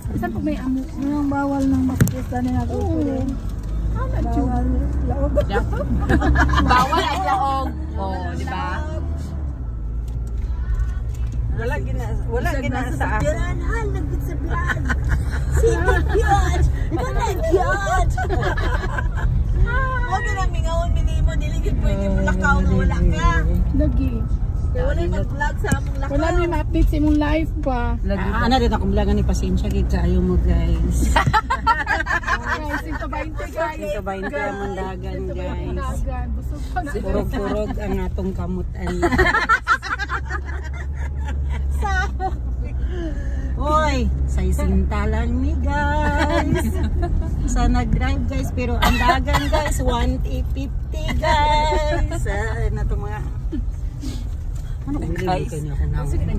Saan pag may amo? Ang bawal ng makikita na nagutuloy. Bawal laog. Bawal ang laog. Oh, di ba? Wala gina sa ako. Hal, nagbisabihan. Sige, cute. Wala, cute. Huwag nang mingawon minimo, niligid po yung lakaw na wala ka. Lagi. Kaya wala yung mag-vlog sa among lakaw. Wala may ma-update sa imong live pa. Ana din akong vlogan ni pasensya gid kaayo mo guys. Guys, 120 guys. 120 ang dagan guys. Dagan. Busog pa na. Purog-purog ang atong kamutan. Hoy, sa isinta lang ni guys. Sa nag-drive guys, pero ang dagan guys, 150 guys. Na to mga ano guys?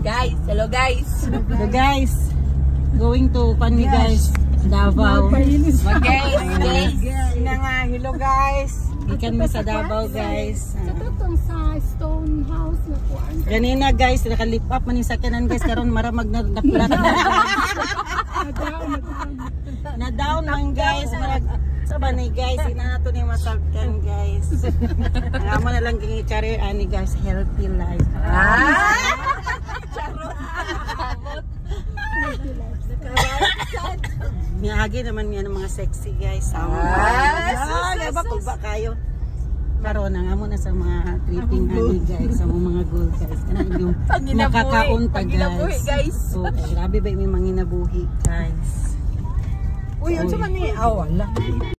Guys, hello guys. So guys, going to Panmi guys, Davao. Guys, Na nga, hello guys. Ikan mi sa Davao guys. Sa totong sa stone house na kuan. Ganina guys, nakalip up man yung sakyanan guys, karon maramag na napulat na down man guys, marag sa bani guys, inato ni masakyan guys. Ang amo na lang ging i-career ani guys, healthy life. Miagi naman niya ng mga sexy guys. Ba ba kayo? Karon ang amo na sa mga tripping ani guys, sa mga goal guys. Kana yung makakaunta guys. So, grabe ba may manginabuhi guys. Uy, yun sa mani. Wala.